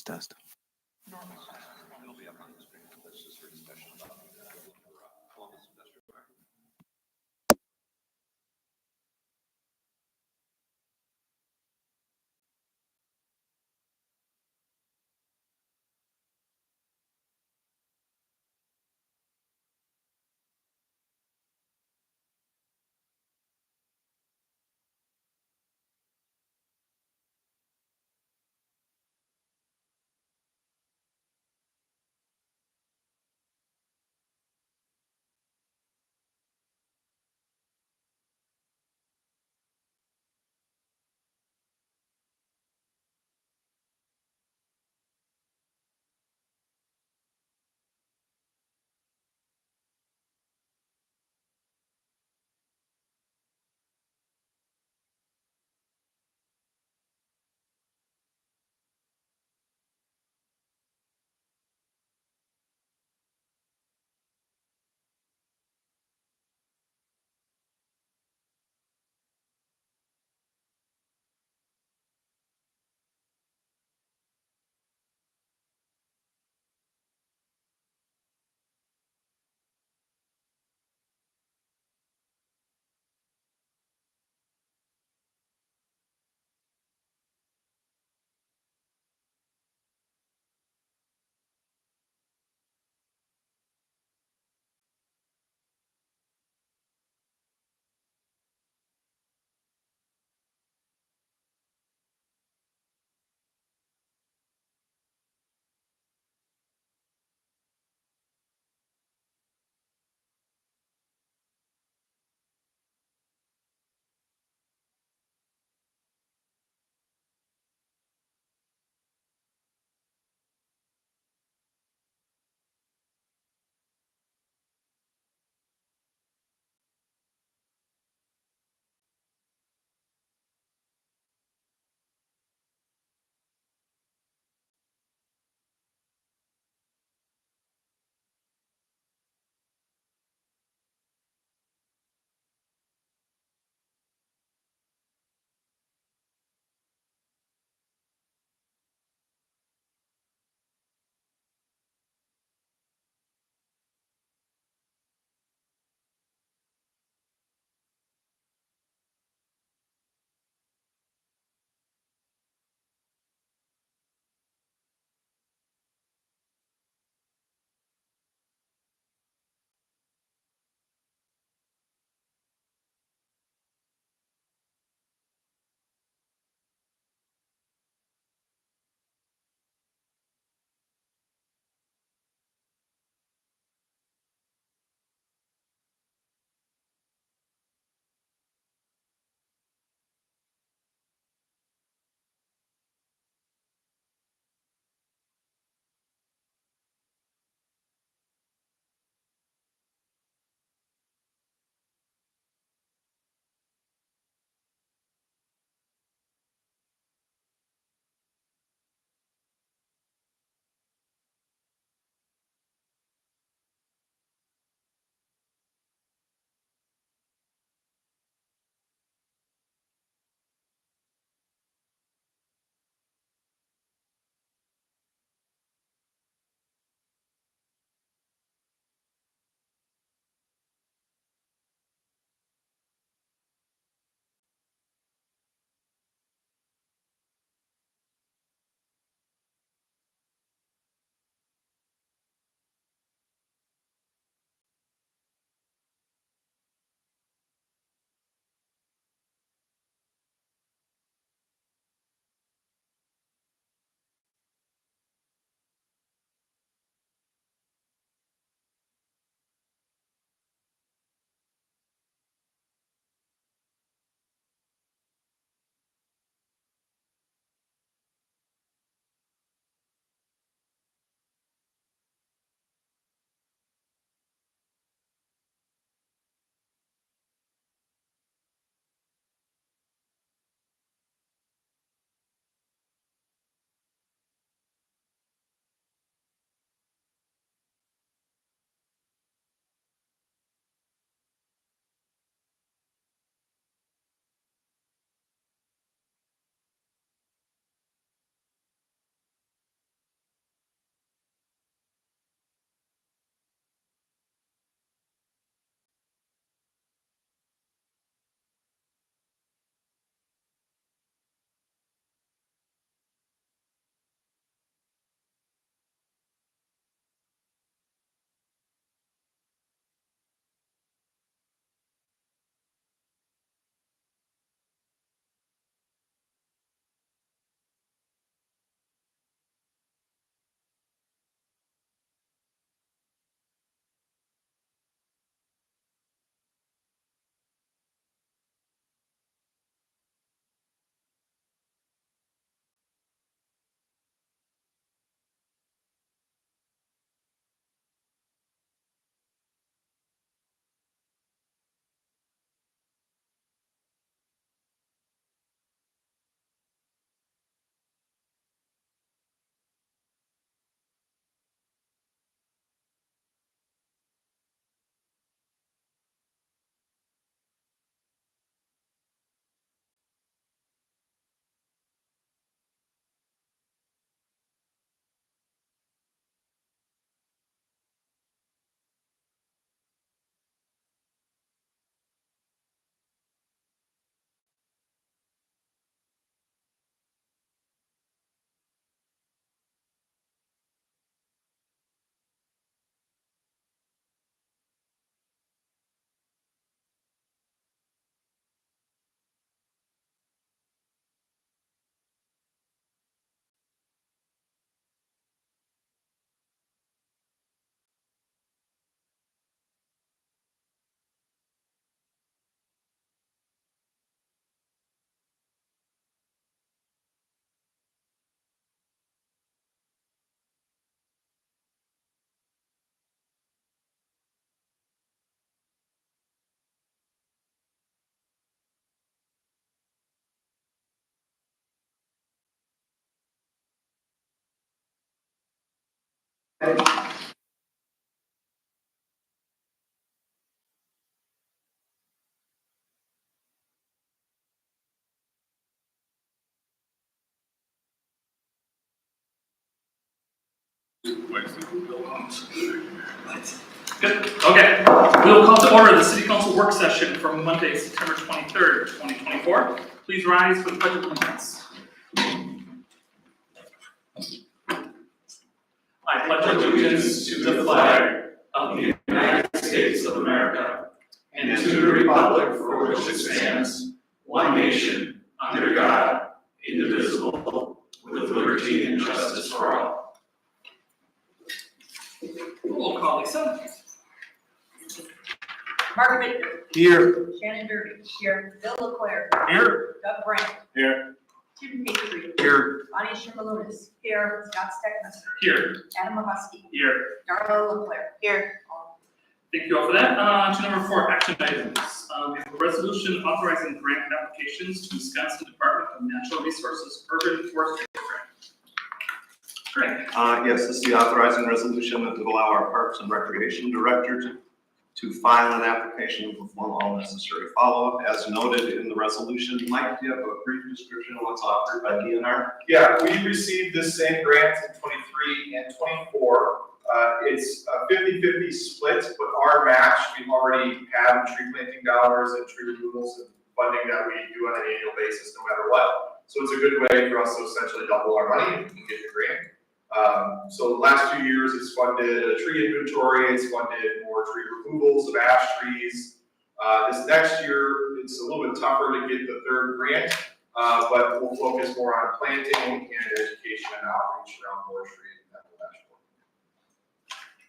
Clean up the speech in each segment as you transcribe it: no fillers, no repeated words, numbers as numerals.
test. Good. Okay. We will call to order the City Council work session from Monday, September 23rd, 2024. Please rise for the pledge of allegiance. I pledge allegiance to the flag of the United States of America and to the republic for which it stands, one nation, under God, indivisible, with liberty and justice for all. Roll call, Lisa. Mark Bittner. Here. Shannon Derby. Here. Bill LeClaire. Here. Doug Brandt. Here. Tim Patry. Here. Bonnie Shimalunas. Here. Scott Steckmeister. Here. Adam Mahusky. Here. Darla LeClaire. Here. Thank you all for that. To number 4, action items. We have a resolution authorizing grant applications to Wisconsin Department of Natural Resources Urban Forestry Program. Greg. Yes, this is the authorizing resolution that would allow our Parks and Recreation Director to file an application and perform all necessary follow-up. As noted in the resolution, Mike, do you have a brief description of what's offered by DNR? Yeah, we received this same grant in 23 and 24. It's a 50-50 split, but our match, we already have tree planting dollars and tree removals and funding that we do on an annual basis no matter what. So it's a good way for us to essentially double our money and get the grant. So the last 2 years, it's funded a tree inventory, it's funded more tree removals of ash trees. This next year, it's a little bit tougher to get the third grant, but we'll focus more on planting and education and outreach around forestry and natural ash.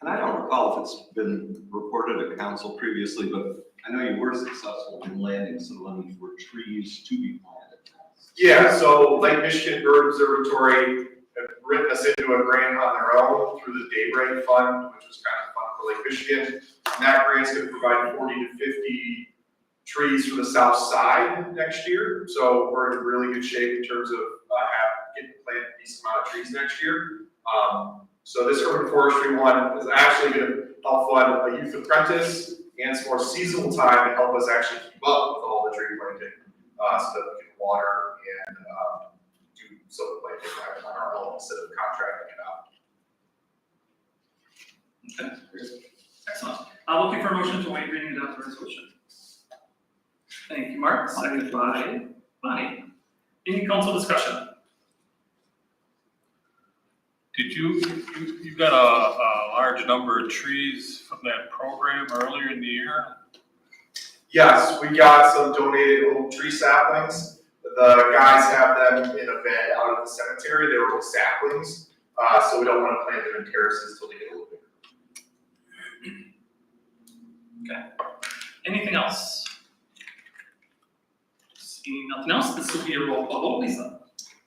And I don't recall if it's been reported at council previously, but I know you were successful in landing some money for trees to be planted. Yeah, so Lake Michigan Bird Observatory have written us into a grant on their own through the Daybreak Fund, which was kind of fun for Lake Michigan. And that grant's going to provide 40 to 50 trees for the south side next year. So we're in really good shape in terms of getting to plant a decent amount of trees next year. So this urban forestry one is actually going to help fund a youth apprentice and some more seasonal time to help us actually keep up with all the tree planting so that we can water and do some of the planting on our own instead of contracting it out. Okay. Excellent. Looking for a motion to waive reading and adopt the resolution. Thank you, Mark. Seconded by Bonnie. Any council discussion? Did you got a large number of trees from that program earlier in the year? Yes, we got some donated old tree saplings. The guys have them in a bed out at the cemetery. They were little saplings, so we don't want to plant them in terraces until they get a little bigger. Okay. Anything else? Seeing nothing else, this will be a roll call vote, Lisa.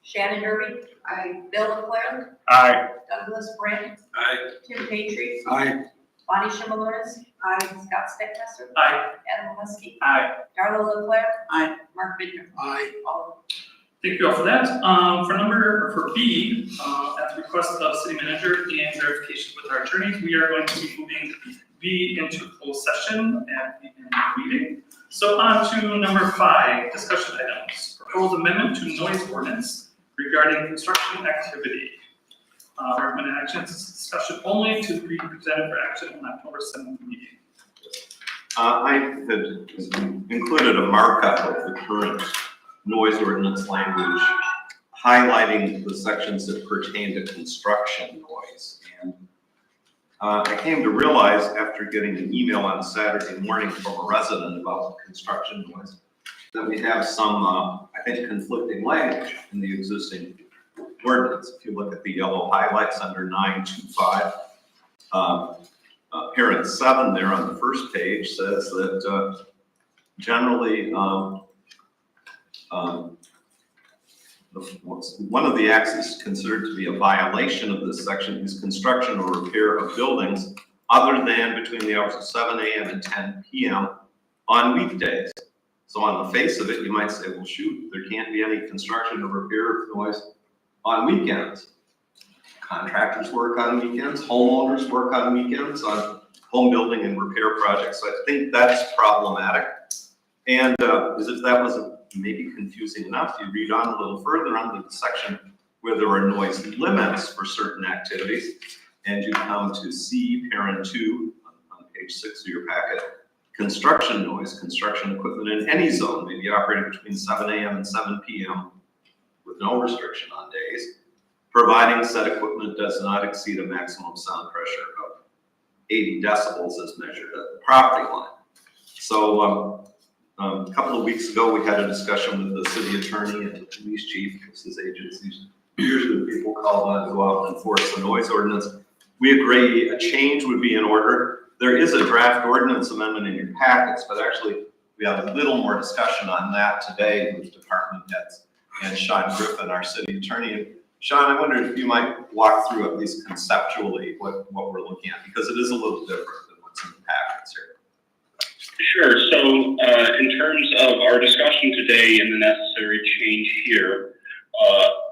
Shannon Derby. Aye. Bill LeClaire. Aye. Douglas Brandt. Aye. Tim Patry. Aye. Bonnie Shimalunas. Aye. Scott Steckmeister. Aye. Adam Mahusky. Aye. Darla LeClaire. Aye. Mark Bittner. Aye. All. Thank you all for that. For B, at the request of city manager and verification with our attorneys, we are going to be moving B into closed session at the end of the meeting. So on to number 5, discussion items. Proposed amendment to noise ordinance regarding construction activity. Recommended action is discussion only to be presented for action on October 7th meeting. I had included a markup of the current noise ordinance language, highlighting the sections that pertain to construction noise. And I came to realize after getting an email on Saturday morning from a resident about construction noise that we have some, I think, conflicting language in the existing ordinance. If you look at the yellow highlights under 925, parent 7 there on the first page says that generally one of the acts is considered to be a violation of this section is construction or repair of buildings other than between the hours of 7 a.m. and 10 p.m. on weekdays. So on the face of it, you might say, well, shoot, there can't be any construction or repair of noise on weekends. contractors work on weekends, homeowners work on weekends on home building and repair projects. So I think that's problematic. And as if that wasn't maybe confusing enough, you read on a little further on the section where there are noise limits for certain activities, and you come to C, parent 2, on page 6 of your packet. Construction noise, construction equipment in any zone may be operated between 7 a.m. and 7 p.m. with no restriction on days, providing said equipment does not exceed a maximum sound pressure of 80 decibels as measured at the property line. So a couple of weeks ago, we had a discussion with the city attorney and the police chief, because his agencies usually people called on to go out and enforce the noise ordinance. We agree a change would be in order. There is a draft ordinance amendment in your packets, but actually we have a little more discussion on that today with department heads and Sean Griffin, our city attorney. And Sean, I wondered if you might walk through at least conceptually what we're looking at, because it is a little different than what's in the packets here. Sure. So in terms of our discussion today and the necessary change here,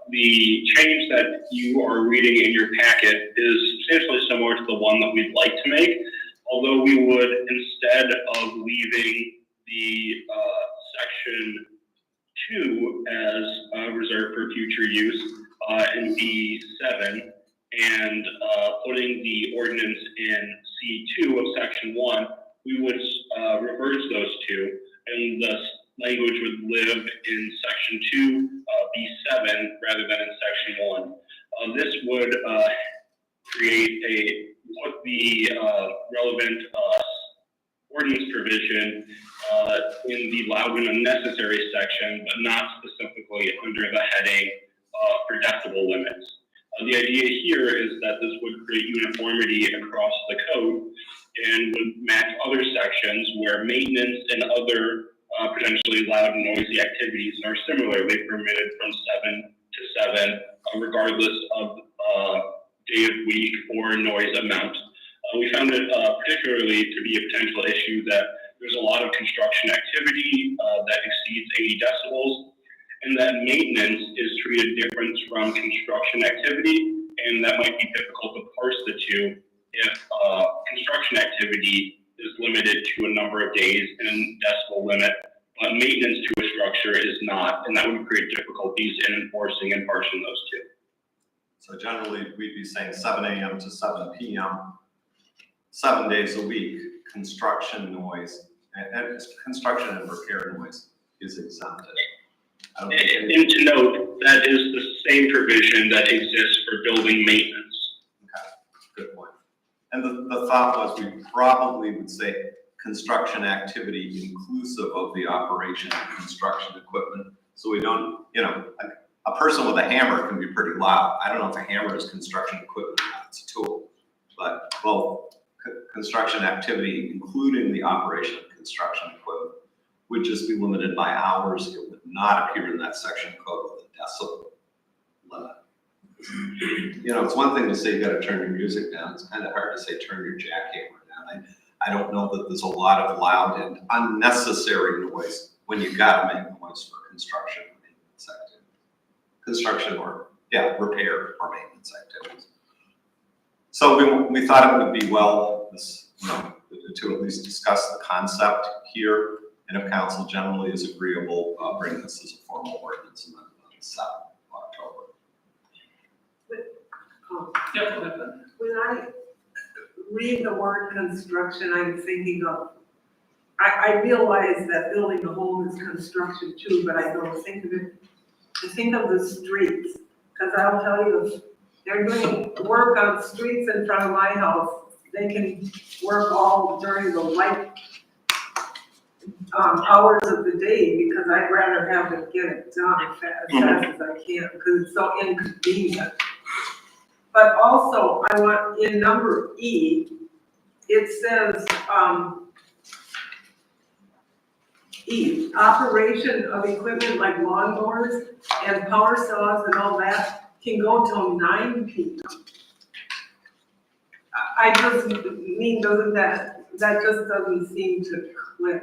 the change that you are reading in your packet is substantially similar to the one that we'd like to make, although we would, instead of leaving the section 2 as reserved for future use in B7 and putting the ordinance in C2 of section 1, we would reverse those two, and thus language would live in section 2, B7, rather than in section 1. This would put the relevant ordinance provision in the loud and unnecessary section, but not specifically under the heading for decibel limits. The idea here is that this would create uniformity across the code and would match other sections where maintenance and other potentially loud and noisy activities are similarly permitted from 7 to 7, regardless of day of week or noise amount. We found it particularly to be a potential issue that there's a lot of construction activity that exceeds 80 decibels, and that maintenance is treated different from construction activity, and that might be difficult to parse the two if construction activity is limited to a number of days and decibel limit, but maintenance to a structure is not, and that would create difficulties in enforcing and parsing those two. So generally, we'd be saying 7 a.m. to 7 p.m., 7 days a week, construction noise, and construction and repair noise is exempted. And to note, that is the same provision that exists for building maintenance. Okay, good point. And the thought was we probably would say construction activity inclusive of the operation of construction equipment. So we don't, a person with a hammer can be pretty loud. I don't know if a hammer is construction equipment or not, it's a tool. But both construction activity, including the operation of construction equipment, would just be limited by hours. It would not appear in that section code with a decibel limit. It's one thing to say you gotta turn your music down. It's kind of hard to say turn your jackhammer down. I don't know that there's a lot of loud and unnecessary noise when you gotta make noise for construction or maintenance activity. Repair or maintenance activities. So we thought it would be well to at least discuss the concept here, and if council generally is agreeable, bring this as a formal ordinance amendment on the 7th of October. Yeah, go ahead, Ben. When I read the word construction, I'm thinking of, I realize that building a home is construction too, but I don't think of it. I think of the streets, because I'll tell you, if they're doing work on streets in front of my house, they can work all during the light hours of the day, because I'd rather have it get it done as fast as I can, because it's so inconvenient. But also, I want, in number E, it says, E, operation of equipment like lawnmowers and power saws and all that can go till 9 p.m. I just mean, that just doesn't seem to click.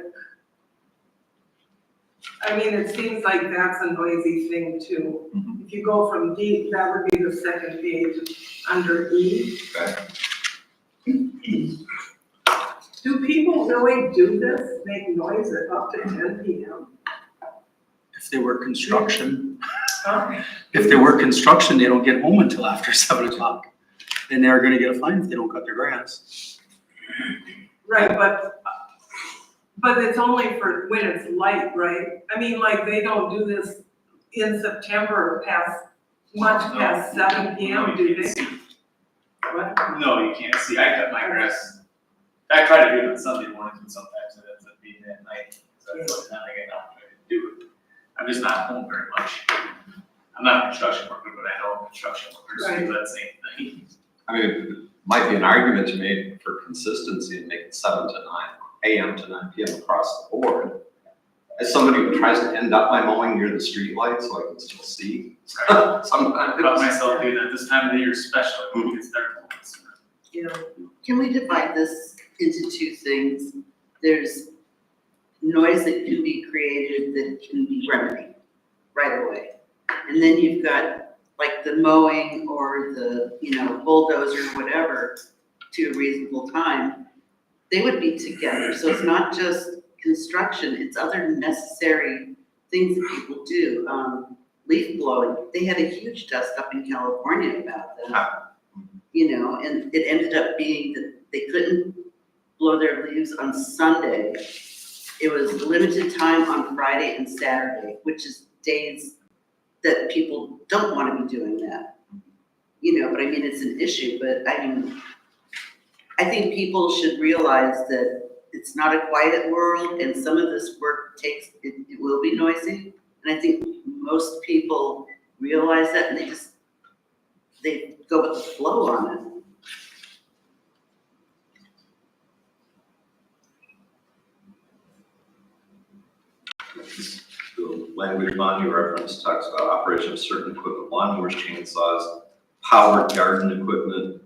I mean, it seems like that's a noisy thing too. If you go from D, that would be the second page under E. Okay. Do people really do this, make noise at up to 10 p.m.? If they work construction, Huh? if they work construction, they don't get home until after 7 o'clock. And they're gonna get a fine if they don't cut their grass. Right, but it's only for when it's light, right? I mean, like, they don't do this in September much past 7 p.m., do they? What? No, you can't see. I cut my grass. I try to do it on Sunday mornings, but sometimes it ends up being at night. So that's what I get an opportunity to do it. I'm just not home very much. I'm not a construction worker, but I know construction workers do that same thing. I mean, it might be an argument to make for consistency and make it 7 to 9 a.m. to 9 p.m. across the board. As somebody who tries to end up my mowing near the street light so I can still see, sometimes. I got myself doing that this time of the year especially when it gets dark. Yeah. Can we divide this into two things? There's noise that can be created that can be remedied right away. And then you've got like the mowing or the, bulldozer or whatever to a reasonable time. They would be together. So it's not just construction, it's other necessary things that people do. Leaf blowing, they had a huge dust up in California about that. And it ended up being that they couldn't blow their leaves on Sunday. It was limited time on Friday and Saturday, which is days that people don't want to be doing that. But I mean, it's an issue, but I think people should realize that it's not a quiet world and some of this work it will be noisy. And I think most people realize that and they go with the flow on it. The language Bonnie reference talks about operation of certain equipment, lawnmowers, chainsaws, powered garden equipment,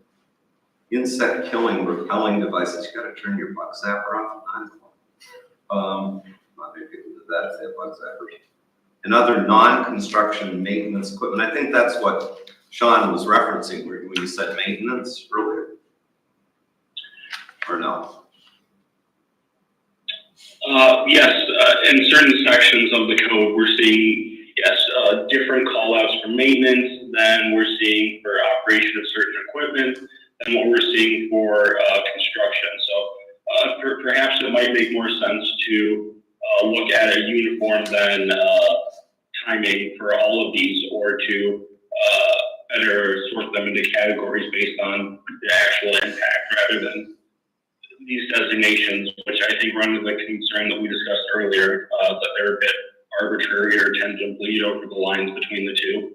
insect killing, repelling devices. You gotta turn your bug zapper off at 9 o'clock. Not many people do that if they have bug zappers. And other non-construction maintenance equipment. I think that's what Sean was referencing when you said maintenance earlier. Or no? Yes, in certain sections of the code, we're seeing, different call-outs for maintenance than we're seeing for operation of certain equipment than what we're seeing for construction. So perhaps it might make more sense to look at a uniform than timing for all of these, or to better sort them into categories based on the actual impact rather than these designations, which I think run into the concern that we discussed earlier, that they're a bit arbitrary or tend to bleed over the lines between the two.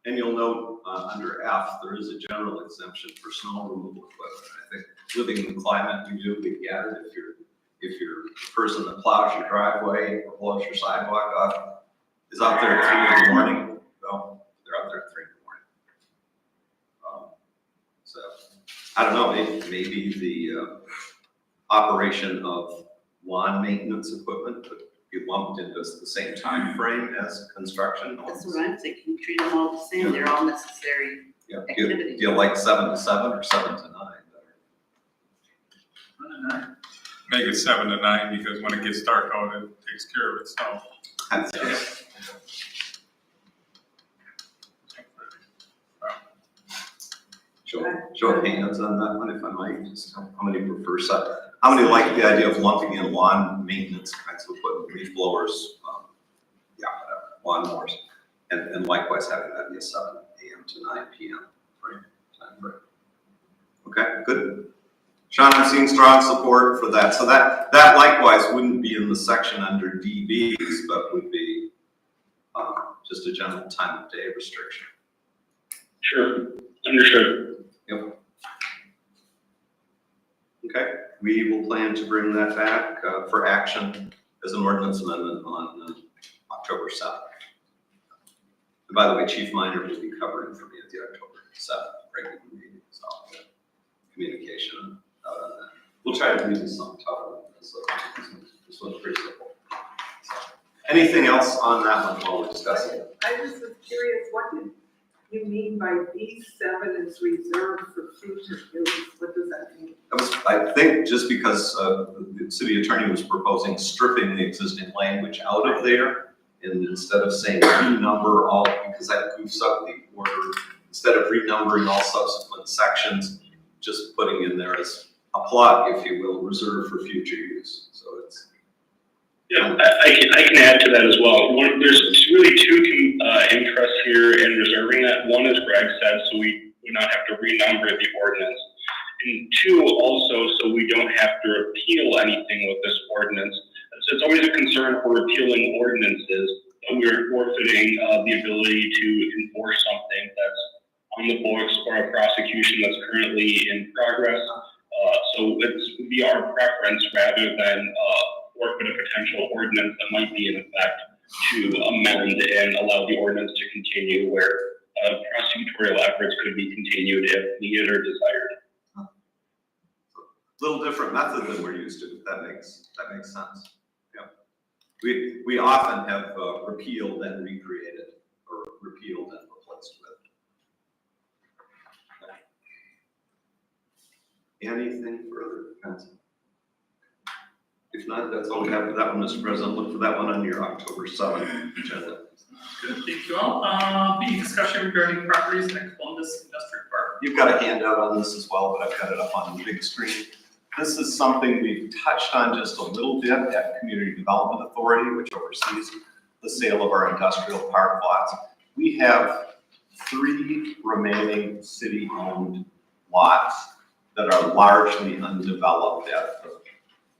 And you'll note under F, there is a general exemption for snow removal equipment. I think living in the climate we do, we get it. If you're the person that plows your driveway or blows your sidewalk off is out there at 3 in the morning, well, they're out there at 3 in the morning. So I don't know, maybe the operation of lawn maintenance equipment would be lumped into the same time frame as construction. That's what I'm thinking, treat them all the same, they're all necessary Yeah. Do activities. you like 7 to 7 or 7 to 9 better? Make it 7 to 9 because when it gets dark out, it takes care of itself. That's- Show of hands on that one, if I might, just how many prefer how many like the idea of lumping in lawn maintenance kinds of equipment, leaf blowers, whatever, lawnmowers, and likewise having that be a 7 a.m. to 9 p.m. time frame. Okay, good. Sean, I'm seeing strong support for that. So that likewise wouldn't be in the section under DBs, but would be just a general time of day restriction. Sure, understood. Yep. Okay, we will plan to bring that back for action as an ordinance amendment on October 7th. And by the way, Chief Minor will be covering for me at the October 7th regular meeting, so communication out on that. We'll try to do this on top of this. This one's pretty simple. Anything else on that one while we're discussing it? I just was curious, what did you mean by B7 is reserved for future use? What does that mean? That was, I think, just because the city attorney was proposing stripping the existing language out of there, and instead of saying renumber all, because that goofs up the order, instead of renumbering all subsequent sections, just putting in there as a plug, if you will, reserved for future use. So it's. Yeah, I can add to that as well. There's really two interests here in reserving that. One, as Greg said, so we would not have to renumber the ordinance. And two, also, so we don't have to repeal anything with this ordinance. So it's always a concern for repealing ordinances that we're forfeiting the ability to enforce something that's on the books or a prosecution that's currently in progress. So it's would be our preference rather than forfeit a potential ordinance that might be in effect to amend and allow the ordinance to continue where prosecutorial efforts could be continued if needed or desired. Little different method than we're used to, if that makes sense. Yeah. We often have repealed and recreated, or repealed and replaced with. Anything further, council? If not, that's all we have for that one, Mr. President. Look for that one on your October 7th agenda. Good, thank you all. B, discussion regarding properties at Columbus Industrial Park. You've got a handout on this as well, but I've got it up on the big screen. This is something we've touched on just a little bit at Community Development Authority, which oversees the sale of our industrial park lots. We have 3 remaining city-owned lots that are largely undeveloped at the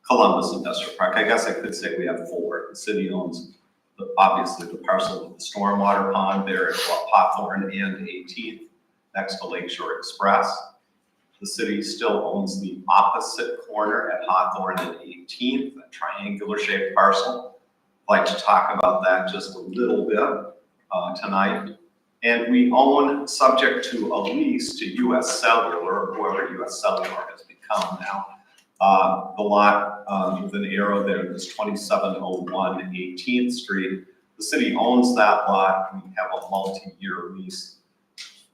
Columbus Industrial Park. I guess I could say we have 4. The city owns, obviously, the parcel of the stormwater pond there at Hawthorne and 18th, next to Lakeshore Express. The city still owns the opposite corner at Hawthorne and 18th, a triangular shaped parcel. I'd like to talk about that just a little bit tonight. And we own, subject to a lease to US Cellular, or whoever US Cellular has become now, the lot with an arrow there that's 2701 18th Street. The city owns that lot. We have a multi-year lease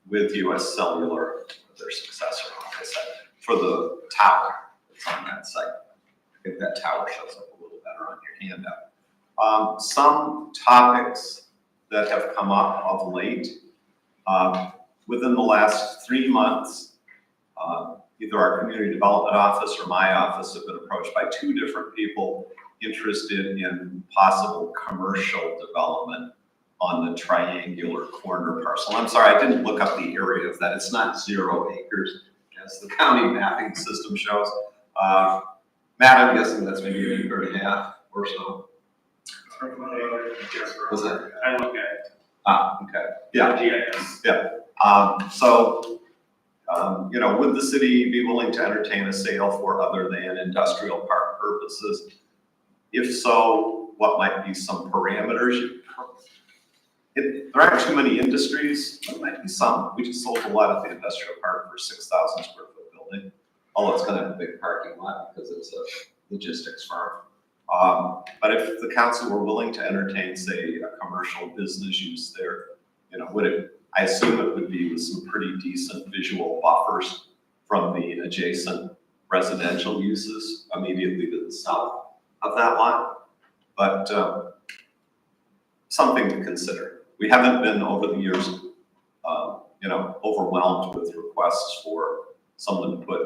with US Cellular, their successor, like I said, for the tower that's on that site. I think that tower shows up a little better on your handout. Some topics that have come up of late, within the last 3 months, either our community development office or my office have been approached by 2 different people interested in possible commercial development on the triangular corner parcel. I'm sorry, I didn't look up the area of that. It's not 0 acres, as the county mapping system shows. Matt, I'm guessing that's maybe 1.5 acres or so. Was it? I look at it. Okay. Yeah. GIS. You know, would the city be willing to entertain a sale for other than industrial park purposes? If so, what might be some parameters? There aren't too many industries, there might be some. We just sold a lot at the industrial park for 6,000 square foot building. Although it's gonna have a big parking lot because it's a logistics firm. But if the council were willing to entertain, say, a commercial business use there, you know, I assume it would be with some pretty decent visual buffers from the adjacent residential uses immediately to the south of that lot. But something to consider. We haven't been over the years, you know, overwhelmed with requests for someone to put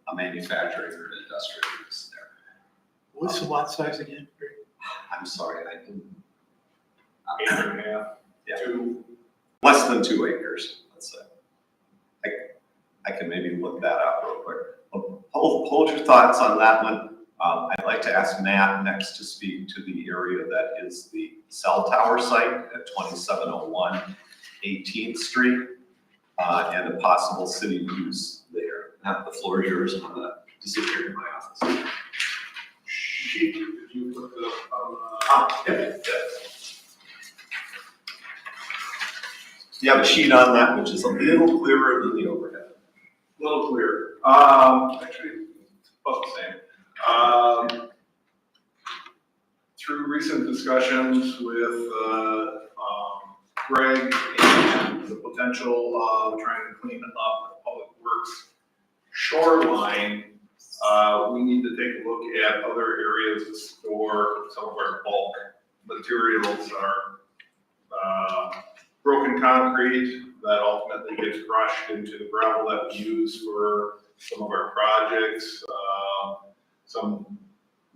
a manufacturing or an industrial use there. What's the lot size again? I'm sorry, I didn't. 8.5 Yeah. to Less than 2 acres, let's say. I can maybe look that up real quick. Hold your thoughts on that one. I'd like to ask Matt next to speak to the area that is the cell tower site at 2701 18th Street and a possible city use there. Matt, the floor is yours. I'm gonna disappear in my office. sheet, did you put the, Yeah. You have a sheet on that, which is a little clearer than the overhead. a little clearer. Actually, it's about the same. Through recent discussions with, Greg and the potential of trying to clean up the Public Works shoreline. We need to take a look at other areas to store some of our bulk materials, our broken concrete that ultimately gets crushed into the gravel that we use for some of our projects, some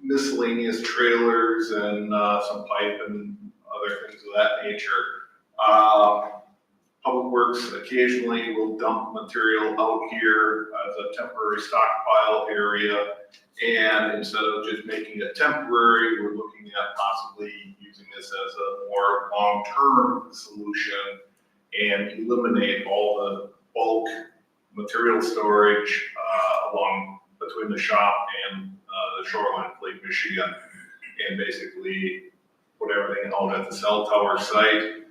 miscellaneous trailers and some pipe and other things of that nature. Public Works occasionally will dump material out here as a temporary stockpile area. And instead of just making it temporary, we're looking at possibly using this as a more long-term solution and eliminate all the bulk material storage along between the shop and the shoreline of Lake Michigan, and basically put everything out at the cell tower site.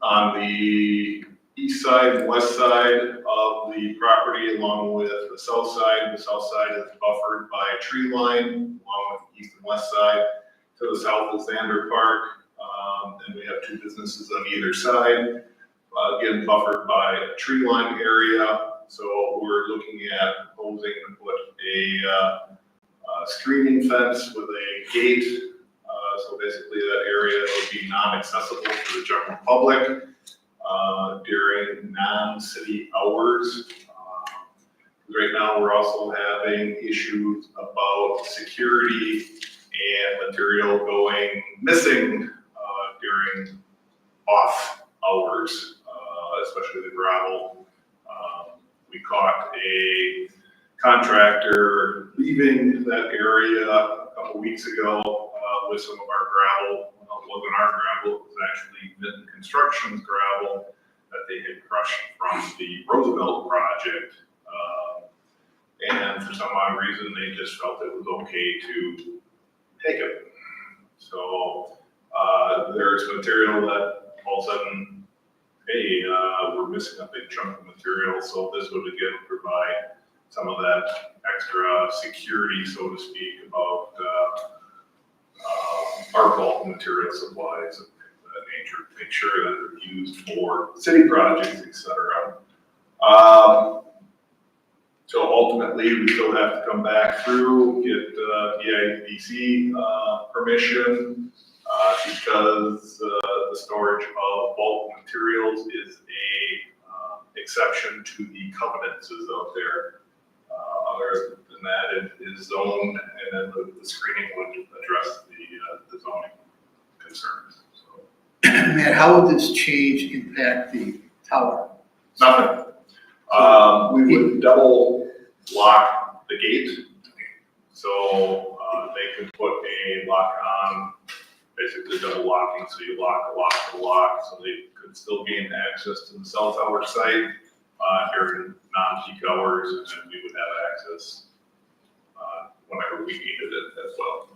On the east side and west side of the property, along with the south side is buffered by a tree line, along with the east and west side. To the south is Xander Park, and we have two businesses on either side, again buffered by a tree line area. So we're looking at proposing to put a screening fence with a gate. So basically that area would be non-accessible to the general public during non-city hours. Right now we're also having issues about security and material going missing during off hours, especially the gravel. We caught a contractor leaving that area a couple weeks ago with some of our gravel. Well, it wasn't our gravel, it was actually Mitten Construction's gravel that they had crushed from the Roosevelt project. And for some odd reason, they just felt it was okay to take it. So there's material that all of a sudden, hey, we're missing a big chunk of material. So this would again provide some of that extra security, so to speak, about our bulk material supplies and things of that nature, to make sure that they're used for city projects, etc. So ultimately, we still have to come back through, get EIDC permission, because the storage of bulk materials is a exception to the covenants is out there. Other than that, it is zoned, and then the screening would address the zoning concerns. So. Matt, how would this change impact the tower? Nothing. We would double lock the gate, so they could put a lock on, basically double locking, so you lock, so they could still gain access to the cell tower site during non-peak hours, and then we would have access whenever we needed it as well.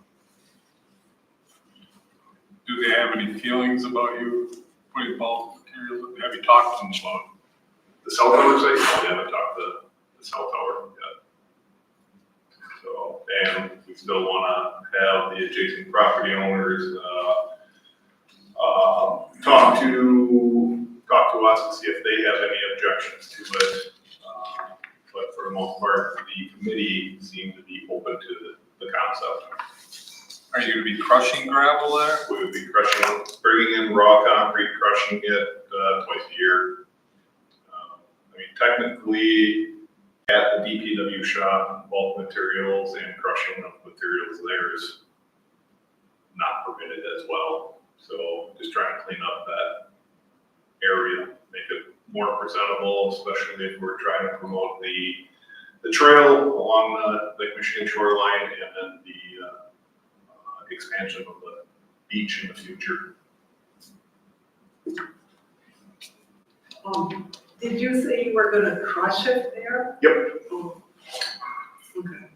Do they have any feelings about you putting bulk materials? Have you talked to them about it? The cell tower site, we haven't talked to the cell tower yet. So, and we still want to have the adjacent property owners talk to us and see if they have any objections to it. But for the most part, the committee seemed to be open to the concept. Are you gonna be crushing gravel there? We would be crushing, bringing in raw concrete, crushing it twice a year. I mean, technically, at the DPW shop, bulk materials and crushing of materials there is not permitted as well. So just trying to clean up that area, make it more presentable, especially if we're trying to promote the trail along the Lake Michigan shoreline and then the expansion of the beach in the future. Did you say you were gonna crush it there? Yep. Oh, okay.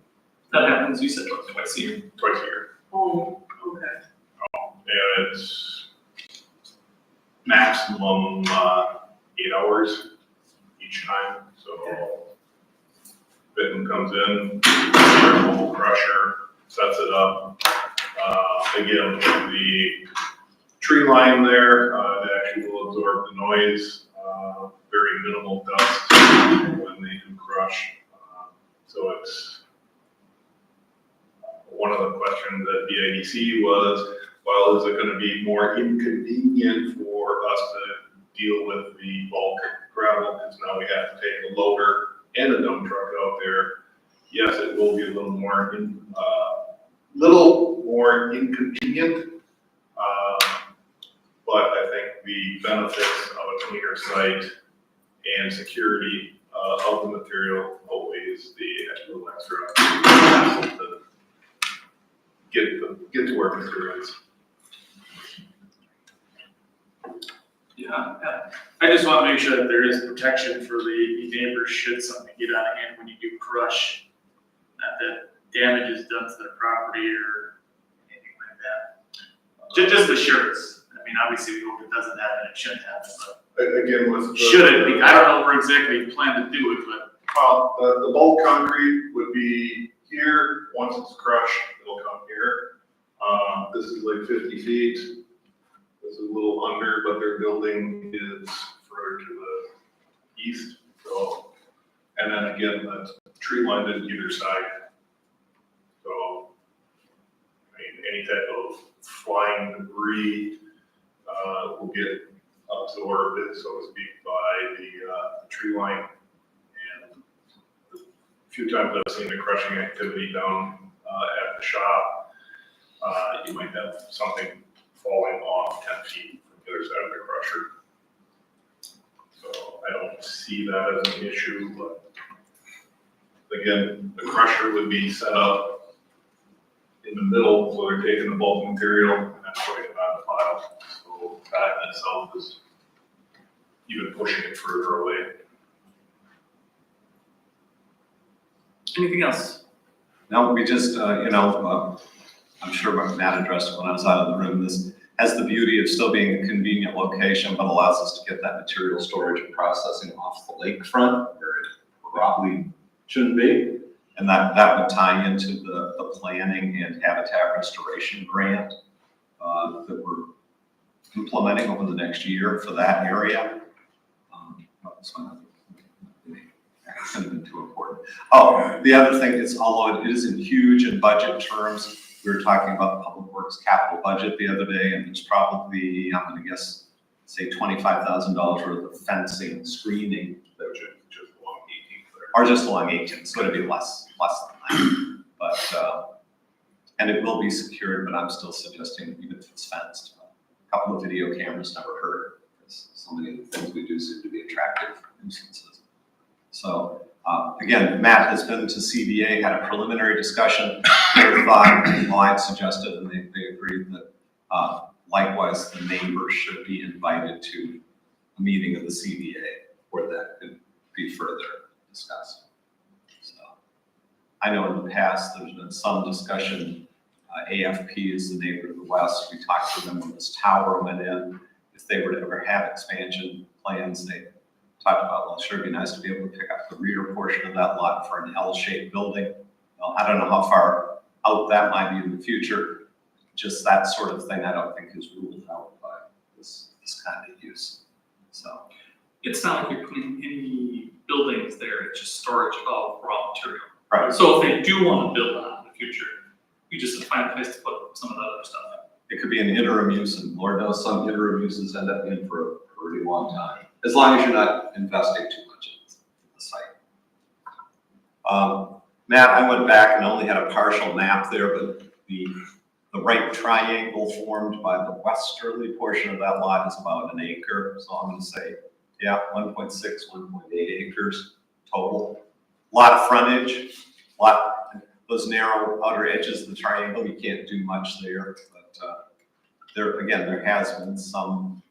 That happens, you said twice a year. Twice a year. Oh, okay. And it's maximum 8 hours each time. So Benton comes in, their mobile crusher, sets it up, Again, the tree line there, it actually will absorb the noise, very minimal dust when they do crush. So it's, one of the questions at BIDC was, well, is it gonna be more inconvenient for us to deal with the bulk gravel, because now we have to take a loader and a dump truck out there? Yes, it will be a little more inconvenient, but I think the benefits of a cleaner site and security of the material outweighs the little extra hassle to get to where material is. Yeah, I just want to make sure that there is protection for the neighbors should something get out of hand when you do crush. Not that damage is done to their property or anything like that. Just assurance. I mean, obviously we hope it doesn't happen, it shouldn't happen, but Again, with the. should it be? I don't know where exactly you plan to do it, but. The bulk concrete would be here. Once it's crushed, it'll come here. This is like 50 feet. This is a little under, but their building is further to the east. So, and then again, that's tree lined on either side. So, I mean, any type of flying debris will get absorbed, so to speak, by the tree line. And a few times I've seen the crushing activity down at the shop, you might have something falling off 10 feet from the other side of the crusher. So I don't see that as an issue, but again, the crusher would be set up in the middle, so they're taking the bulk material and then putting it on the pile. So that in itself is even pushing it further away. Anything else? No, we just, I'm sure Matt addressed it when I was out of the room. This has the beauty of still being a convenient location, but allows us to get that material storage and processing off the lakefront where it probably shouldn't be. And that would tie into the planning and habitat restoration grant that we're implementing over the next year for that area. This one hasn't been too important. Oh, the other thing is, although it isn't huge in budget terms, we were talking about the Public Works capital budget the other day, and there's probably, I'm gonna guess, say $25,000 worth of fencing and screening. That would just along 18th there. Or just along 18th, so it'd be less than that. But, and it will be secured, but I'm still suggesting even if it's fenced. A couple of video cameras never hurt, because so many of the things we do seem to be attractive nuisances. So, again, Matt has been to CBA, had a preliminary discussion. Their thought, I suggested, and they agreed that likewise the neighbors should be invited to a meeting of the CBA where that could be further discussed. So, I know in the past there's been some discussion. AFP is the neighbor to the west. We talked to them when this tower went in. If they were to ever have expansion plans, they talked about, well, sure, it'd be nice to be able to pick up the rear portion of that lot for an L-shaped building. Well, I don't know how far out that might be in the future. Just that sort of thing, I don't think is ruled out by this kind of use. So It's not like you're putting any buildings there, it's just storage of raw material. right. So if they do want to build on it in the future, you just have to find a place to put some of the other stuff in. It could be an interim use, and Lord knows some interim uses end up being for a pretty long time, as long as you're not investing too much in the site. Matt, I went back and only had a partial map there, but the right triangle formed by the westerly portion of that lot is about an acre. So I'm gonna say, yeah, 1.6, 1.8 acres total. Lot of frontage, those narrow outer edges of the triangle, you can't do much there, but there has been some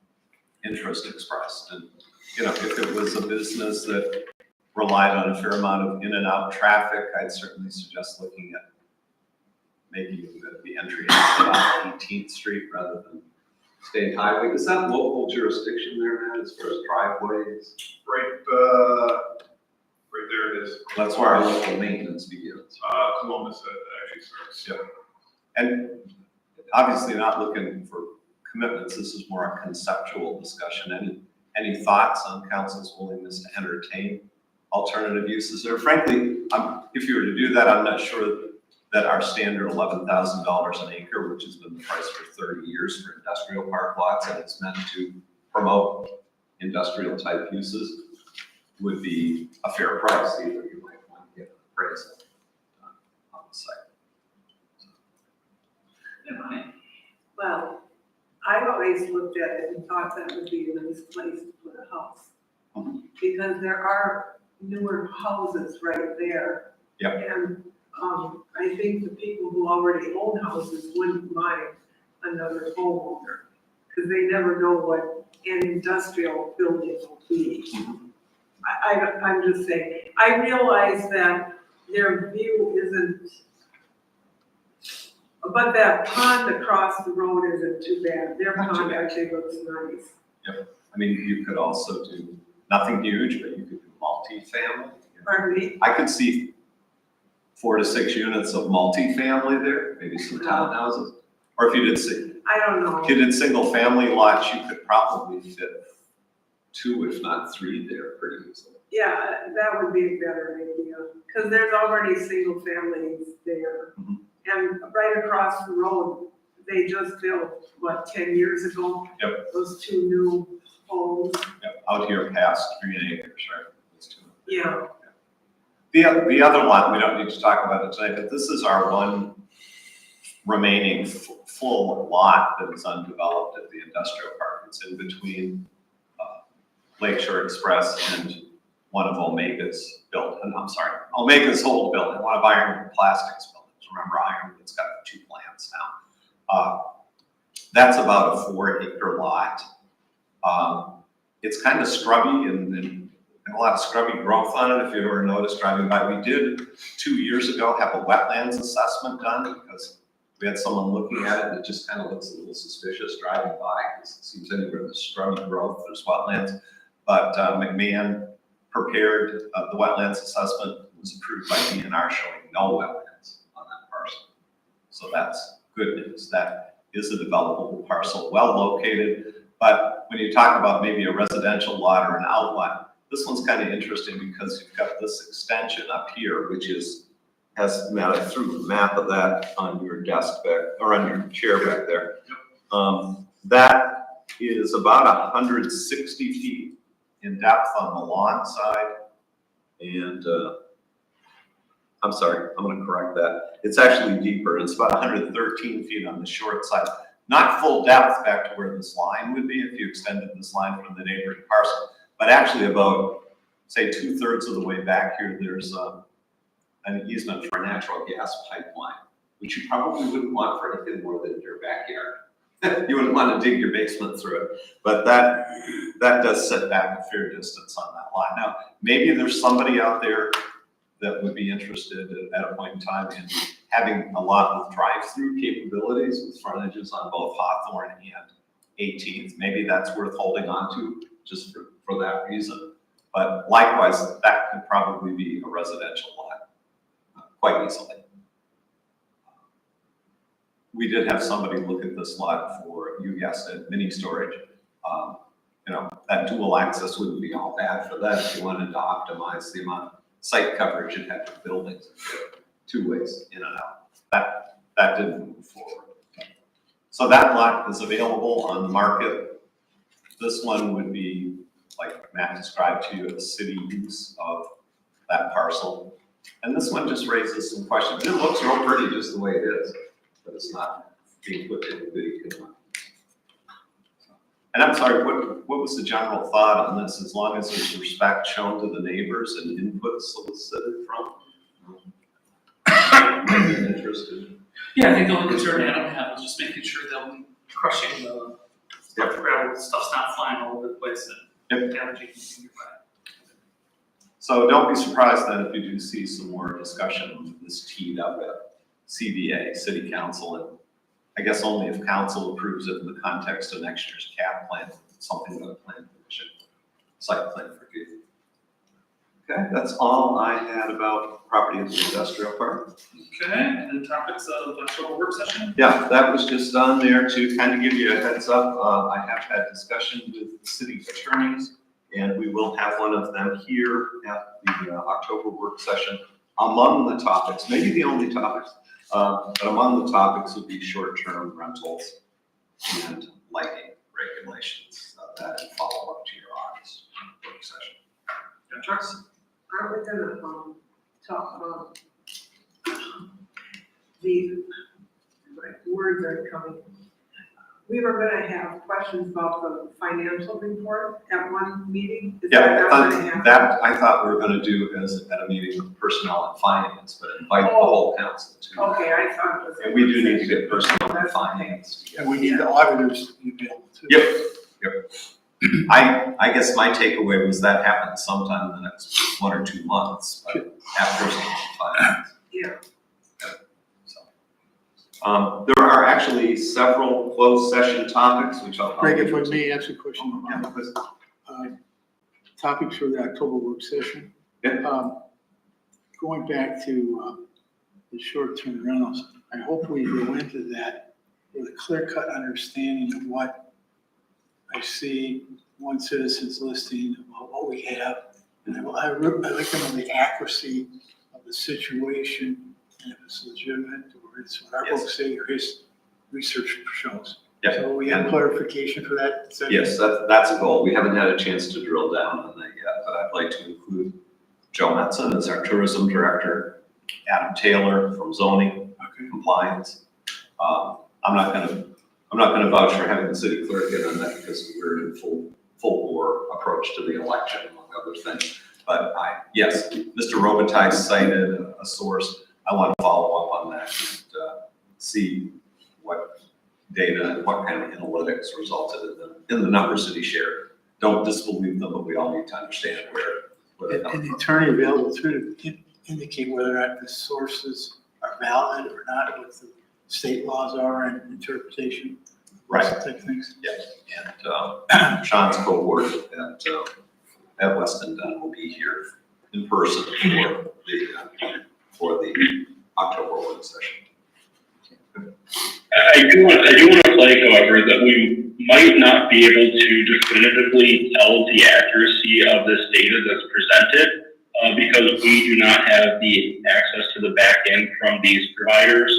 interest expressed. And, if it was a business that relied on a fair amount of in and out traffic, I'd certainly suggest looking at making the entry on 18th Street rather than State Highway. Is that local jurisdiction there, Matt, as far as driveways? Right there it is. That's where our local maintenance begins. Columbus actually starts. Yeah. And obviously not looking for commitments, this is more a conceptual discussion. Any thoughts on council's willingness to entertain alternative uses? Or frankly, if you were to do that, I'm not sure that our standard $11,000 an acre, which has been the price for 30 years for industrial park lots, and it's meant to promote industrial type uses, would be a fair price either. You might want to get an appraisal on the site. Well, I've always looked at it and thought that would be a nice place to put a house. Because there are newer houses right there. Yep. And, I think the people who already own houses wouldn't mind another homeowner. Cause they never know what an industrial building will be. I'm just saying, I realize that their view isn't, but that pond across the road isn't too bad. Their pond actually looks nice. I mean, you could also do nothing huge, but you could do multi-family. Pardon me? I could see 4 to 6 units of multi-family there, maybe some townhouses. Or if you did single family lots, you could probably fit 2, if not 3 there pretty easily. Yeah, that would be a better idea, because there's already single families there. And right across the road, they just built, 10 years ago? Yep. Those 2 new homes. Yep, out here past Green Acres, right? Those 2. Yeah. The other one, we don't need to talk about it tonight, but this is our one remaining full lot that is undeveloped at the industrial park. It's in between Lakeshore Express and one of Omega's Omega's old building, one of Ironwood Plastics buildings. Remember, Ironwood's got 2 plants now. That's about a 4-acre lot. It's kind of scrubby and a lot of scrubby growth on it, if you ever noticed driving by. We did 2 years ago have a wetlands assessment done because we had someone looking at it and it just kind of looks a little suspicious driving by because it seems anywhere there's scrubby growth, there's wetlands. But McMahon prepared the wetlands assessment, was approved by DNR showing no wetlands on that parcel. So that's good news. That is a developable parcel, well located. But when you talk about maybe a residential lot or an outlet, this one's kind of interesting because you've got this extension up here, which has, Matt, I threw a map of that on your desk back, or on your chair back there. That is about 160 feet in depth on the lawn side. And I'm sorry, I'm gonna correct that. It's actually deeper. It's about 113 feet on the short side. Not full depth back to where this line would be if you extended this line from the neighboring parcel. But actually about, say, 2/3 of the way back here, there's an easement for a natural gas pipeline, which you probably wouldn't want for anything more than your backyard. You wouldn't want to dig your basement through it. But that does set back a fair distance on that lot. Now, maybe there's somebody out there that would be interested at a point in time in having a lot with drive-through capabilities with frontages on both Hawthorne and 18th. Maybe that's worth holding on to just for that reason. But likewise, that could probably be a residential lot quite easily. We did have somebody look at this lot for, you guessed it, mini storage. That dual access wouldn't be all bad for that if you wanted to optimize the amount of site coverage it had for buildings, 2 ways in and out. That didn't move forward. So that lot is available on the market. This one would be, like Matt described to you, a city use of that parcel. And this one just raises some questions. It looks real pretty just the way it is, but it's not being put in the video. And I'm sorry, what was the general thought on this? As long as there's respect shown to the neighbors and input solicited from interested. Yeah, I think the only concern Adam had was just making sure that when crushing the stuff, gravel, stuff's not flying all over the place and damaging your back. So don't be surprised then if you do see some more discussion of this teed up at CBA, City Council, and I guess only if council approves it in the context of next year's cap plan, something that a plan commission, site plan review. Okay, that's all I had about property at the industrial park. Okay, and topics of October work session? Yeah, that was just on there to kind of give you a heads up. I have had discussions with city attorneys, and we will have one of them here at the October work session. Among the topics, maybe the only topics, but among the topics would be short-term rentals and lighting regulations that follow up to your August work session. Yeah, Charles? Aren't we gonna, talk about the, like, words are coming. We were gonna have questions about the financial report at one meeting. Is Yeah, that not gonna happen? that I thought we were gonna do as at a meeting with personnel and finance, but invite the whole council to. Okay, I thought it was. And we do need to get personnel and finance together. And we need the auditors to be available too. Yep. I guess my takeaway was that happens sometime in the next 1 or 2 months, but after some finance. Yeah. There are actually several closed session topics, which I'll. Greg, if I may ask a question. Yeah, please. Topics for the October work session. Yeah. Going back to the short-term rentals, I hope we go into that with a clear-cut understanding of what I see one citizen's listing about what we have. And I like to know the accuracy of the situation and if it's legitimate or it's what our Yes. folks say or his research shows. Yeah. So we have clarification for that section? Yes, that's a goal. We haven't had a chance to drill down on that yet, but I'd like to include Joe Metzen as our tourism director, Adam Taylor from zoning compliance. I'm not gonna vouch for having the city clerk in on that because we're in full bore approach to the election, among other things. But yes, Mr. Robitaille cited a source. I want to follow up on that and see what data and what kind of analytics resulted in the numbers that he shared. Don't disbelieve them, but we all need to understand where they come And the from. attorney available too to indicate whether or not the sources are valid or not, what the state laws are and interpretation. Right. Type things. Yes, and Sean's cohort at Weston Dunn will be here in person for the October work session. I do want to flag, however, that we might not be able to definitively tell the accuracy of this data that's presented because we do not have the access to the back end from these providers.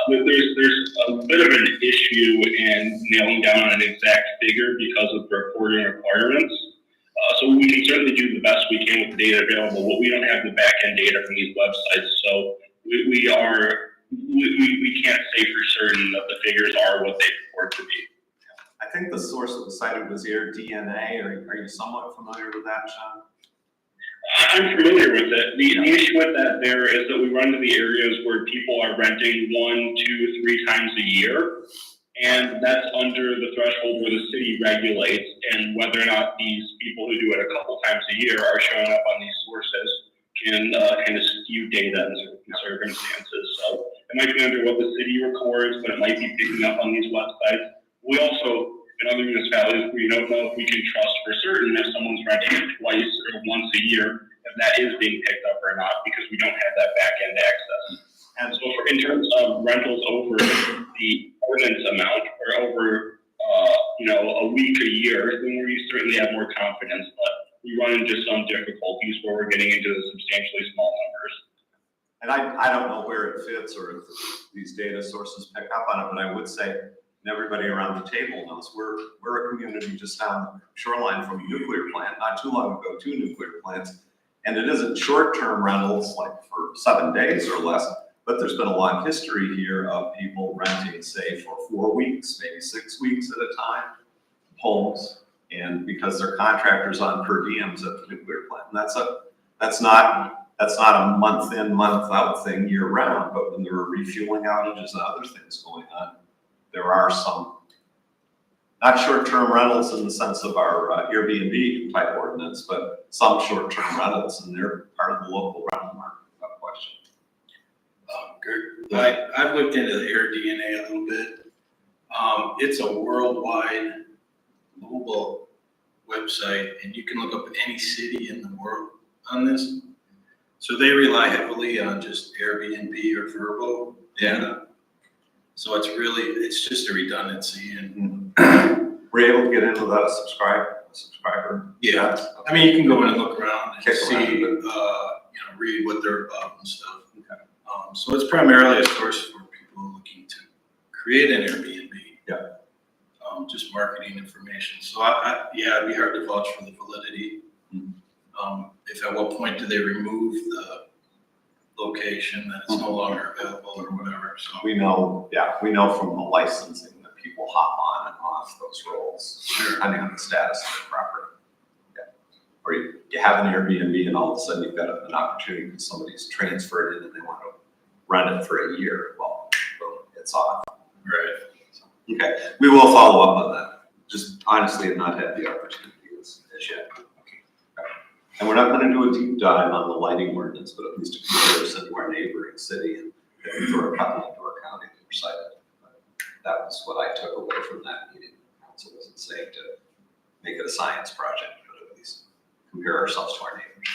There's a bit of an issue in nailing down an exact figure because of the reporting requirements. So we can certainly do the best we can with the data available, but we don't have the back end data from these websites. So we can't say for certain that the figures are what they purport to be. I think the source that was cited was AirDNA. Are you somewhat familiar with that, Sean? I'm familiar with it. The issue with that there is that we run into the areas where people are renting 1, 2, 3 times a year. And that's under the threshold where the city regulates, and whether or not these people who do it a couple times a year are showing up on these sources can kind of skew data in certain circumstances. So it might be under what the city records, but it might be picking up on these websites. We also, in other municipalities, we don't know if we can trust for certain if someone's renting it twice or once a year, if that is being picked up or not, because we don't have that back end access. And so in terms of rentals over the ordinance amount or over, a week, a year, then we certainly have more confidence, but we run into some difficulties where we're getting into the substantially small numbers. And I don't know where it fits or if these data sources pick up on it, but I would say, and everybody around the table knows, we're a community just down the shoreline from a nuclear plant, not too long ago, 2 nuclear plants. And it isn't short-term rentals like for 7 days or less, but there's been a long history here of people renting, say, for 4 weeks, maybe 6 weeks at a time, homes, and because they're contractors on per diems at the nuclear plant. And that's not a month in, month out thing year round, but when there are refueling outages and other things going on, there are some, not short-term rentals in the sense of our Airbnb type ordinance, but some short-term rentals, and they're part of the local rental market, without question. I've looked into the AirDNA a little bit. It's a worldwide global website, and you can look up any city in the world on this. So they rely heavily on just Airbnb or Vrbo data. So it's just a redundancy and, Were you able to get in without a subscriber? yeah. I mean, you can go in and look around and Kick see, around. read what they're about and stuff. So it's primarily a source for people looking to create an Airbnb. Yeah. Just marketing information. So it'd be hard to vouch for the validity. If at what point do they remove the location that it's no longer available or whatever, so. We know from the licensing that people hop on and off those roles, depending on the status of the property. Yeah. Or you have an Airbnb and all of a sudden you've got an opportunity because somebody's transferred it and they want to rent it for a year. Well, it's off. Right. Okay, we will follow up on that. Just honestly have not had the opportunity as yet. And we're not gonna do a deep dive on the lighting ordinance, but at least a comparison to our neighboring city and Door County and Door County were cited. That was what I took away from that meeting. Council wasn't saying to make it a science project, but at least compare ourselves to our neighbors.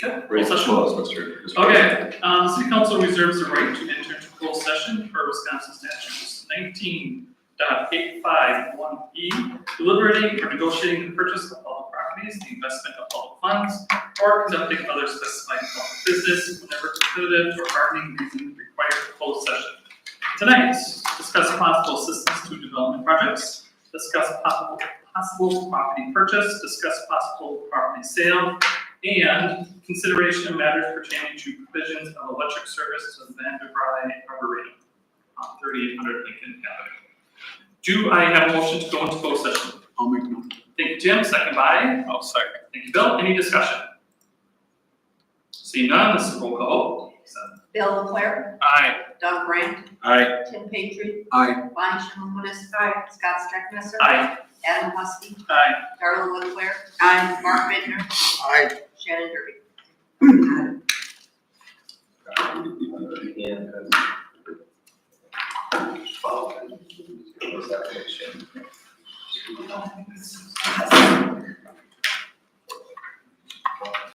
Okay, Ready to closed session. close, Mr. Okay, the city council reserves the right to enter into closed session per Wisconsin statutes 19.851E, deliberating or negotiating the purchase of public properties, the investment of public funds, or conducting other specified public business whenever competitive or bargaining reason requires a closed session. Tonight, discuss possible assistance to development projects, discuss possible property purchase, discuss possible property sale, and consideration of matters pertaining to provisions of electric service to Vanderbilt Arboretum, 3800 Lincoln Avenue. Do I have a motion to go into closed session? I'll make one. Thank you, Tim. Second by? I'll second. Thank you, Bill. Any discussion? Seeing none, this is roll call. Bill Leclerc, Aye. Doug Grant, Aye. Tim Patriot, Aye. Bonnie Shimelowitz, Scott Steckmeister. Aye. Adam Huskey, Aye. Darla Leclerc. Aye. Mark Bittner, Aye. Shannon Derby. Yeah.